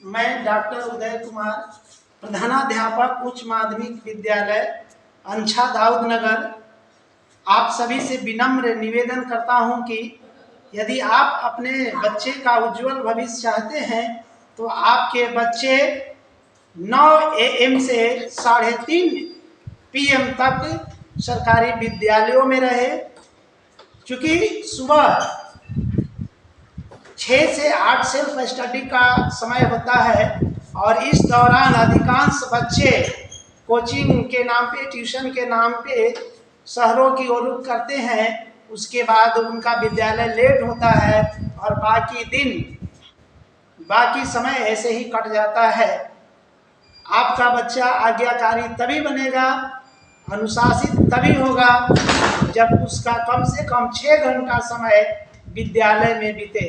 मैं डॉक्टर उदय कुमार, प्रधानाध्यापक उच्च माध्यमिक विद्यालय अंछा दाऊद नगर, आप सभी से विनम्र निवेदन करता हूं कि यदि आप अपने बच्चे का उज्जवल भविष्य चाहते हैं तो आपके बच्चे 9 AM से 3:30 PM तक सरकारी विद्यालयों में रहे। चूँकि सुबह 6 से 8 सेल्फ स्टडी का समय होता है और इस दौरान अधिकांश बच्चे कोचिंग के नाम पे, ट्यूशन के नाम पे शहरों की ओर रुख करते हैं। उसके बाद उनका विद्यालय लेट होता है और बाकी समय ऐसे ही कट जाता है। आपका बच्चा आज्ञाकारी तभी बनेगा, अनुशासित तभी होगा जब उसका कम से कम 6 घंटा समय विद्यालय में बीते।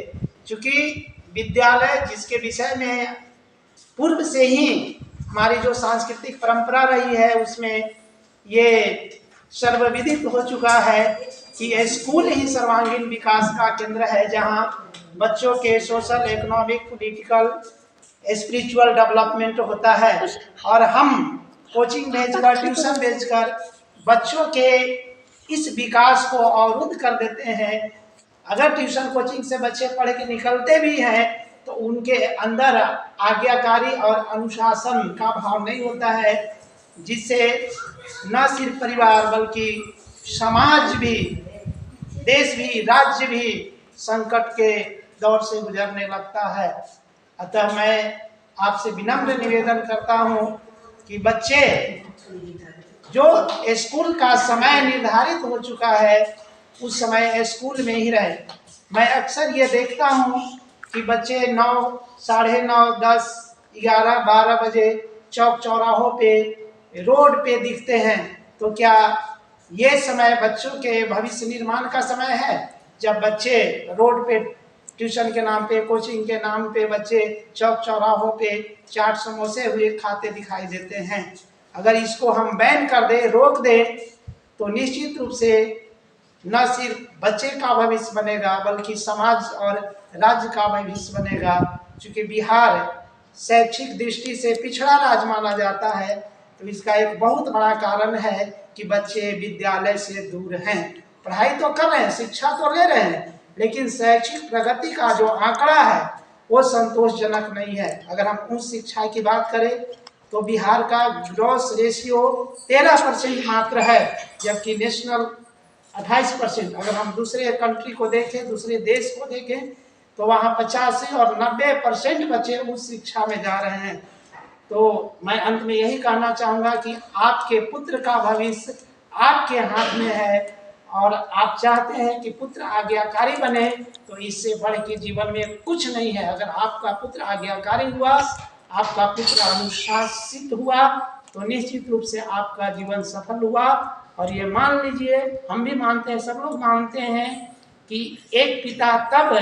चूँकि विद्यालय जिसके विषय में पूर्व से ही हमारी जो सांस्कृतिक परंपरा रही है उसमें ये सर्वविदित हो चुका है कि स्कूल ही सर्वांगीण विकास का केंद्र है, जहां बच्चों के social, economic, political, spiritual development होता है। और हम कोचिंग भेजकर, ट्यूशन भेजकर बच्चों के इस विकास को अवरुद्ध कर देते हैं। अगर ट्यूशन कोचिंग से बच्चे पढ़ के निकलते भी हैं तो उनके अंदर आज्ञाकारी और अनुशासन का भाव नहीं होता है, जिससे न सिर्फ परिवार बल्कि समाज भी, देश भी, राज्य भी संकट के दौर से गुजरने लगता है। अतः मैं आपसे विनम्र निवेदन करता हूं कि बच्चे जो स्कूल का समय निर्धारित हो चुका है उस समय स्कूल में ही रहे। मैं अक्सर ये देखता हूँ कि बच्चे 9, साढ़े 9, 10, 11, 12 बजे चौक चौराहों पे, रोड पे दिखते हैं। तो क्या ये समय बच्चों के भविष्य निर्माण का समय है? जब बच्चे रोड पे ट्यूशन के नाम पे, कोचिंग के नाम पे बच्चे चौक चौराहों पे चाट समोसे हुए खाते दिखाई देते हैं। अगर इसको हम बैन कर दे, रोक दे, तो निश्चित रूप से न सिर्फ बच्चे का भविष्य बनेगा बल्कि समाज और राज्य का भविष्य बनेगा। क्योंकि बिहार शैक्षिक दृष्टि से पिछड़ा राज्य माना जाता है, तो इसका एक बहुत बड़ा कारण है कि बच्चे विद्यालय से दूर हैं। पढ़ाई तो कर रहे हैं, शिक्षा तो ले रहे हैं, लेकिन शैक्षिक प्रगति का जो आंकड़ा है वो संतोषजनक नहीं है। अगर हम उच्च शिक्षा की बात करें तो बिहार का ग्रॉस रेशियो 13% मात्र है, जबकि नेशनल 28%। अगर हम दूसरे कंट्री को देखें, दूसरे देश को देखें, तो वहाँ 85 और 90% बच्चे उच्च शिक्षा में जा रहे हैं। तो मैं अंत में यही कहना चाहूँगा कि आपके पुत्र का भविष्य आपके हाथ में है और आप चाहते हैं कि पुत्र आज्ञाकारी बने, तो इससे बढ़ के जीवन में कुछ नहीं है। अगर आपका पुत्र आज्ञाकारी हुआ, आपका पुत्र अनुशासित हुआ, तो निश्चित रूप से आपका जीवन सफल हुआ। और ये मान लीजिए, हम भी मानते हैं, सब लोग मानते हैं कि एक पिता तब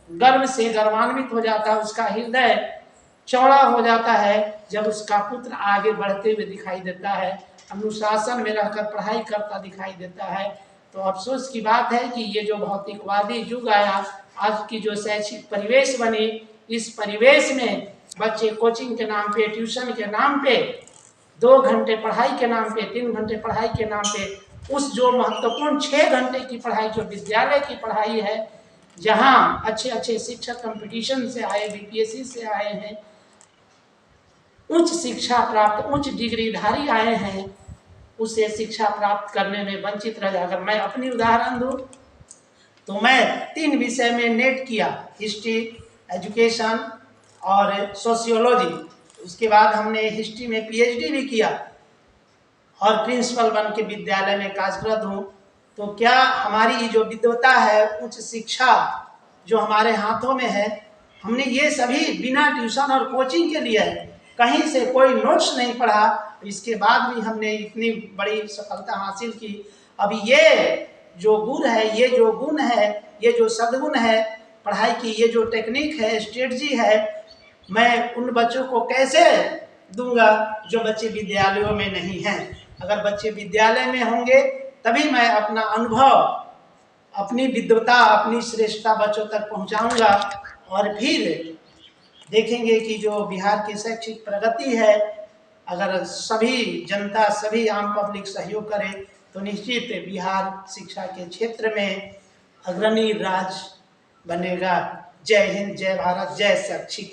गर्व से गर्वान्वित हो जाता है, उसका हृदय चौड़ा हो जाता है जब उसका पुत्र आगे बढ़ते हुए दिखाई देता है, अनुशासन में रहकर पढ़ाई करता दिखाई देता है। तो अफसोस की बात है कि ये जो भौतिकवादी युग आया, आज की जो शैक्षिक परिवेश बनी, इस परिवेश में बच्चे कोचिंग के नाम पे, ट्यूशन के नाम पे, 2 घंटे पढ़ाई के नाम पे, 3 घंटे पढ़ाई के नाम पे, उस जो महत्वपूर्ण 6 घंटे की पढ़ाई, जो विद्यालय की पढ़ाई है, जहाँ अच्छे अच्छे शिक्षक कंपटीशन से आए, बीपीएससी से आए हैं, उच्च शिक्षा प्राप्त, उच्च डिग्रीधारी आए हैं, उसे शिक्षा प्राप्त करने में वंचित रह जाए। अगर मैं अपनी उदाहरण दूं तो मैं 3 विषय में नेट किया, हिस्ट्री, एजुकेशन और सोशियोलॉजी। उसके बाद हमने हिस्ट्री में पीएचडी भी किया और प्रिंसिपल बन के विद्यालय में कार्यरत हूँ। तो क्या हमारी जो विद्वता है, उच्च शिक्षा जो हमारे हाथों में है, हमने ये सभी बिना ट्यूशन और कोचिंग के लिए है, कहीं से कोई नोट्स नहीं पढ़ा, इसके बाद भी हमने इतनी बड़ी सफलता हासिल की। अब ये जो गुण है, ये जो गुण है, ये जो सद्गुण है पढ़ाई की, ये जो टेक्निक है, स्ट्रेटजी है, मैं उन बच्चों को कैसे दूंगा जो बच्चे विद्यालयों में नहीं हैं। अगर बच्चे विद्यालय में होंगे तभी मैं अपना अनुभव, अपनी विद्वता, अपनी श्रेष्ठता बच्चों तक पहुंचाऊंगा और फिर देखेंगे कि जो बिहार की शैक्षिक प्रगति है, अगर सभी जनता, सभी आम पब्लिक सहयोग करे तो निश्चित बिहार शिक्षा के क्षेत्र में अग्रणी राज्य बनेगा। जय हिंद, जय भारत, जय शैक्षिक।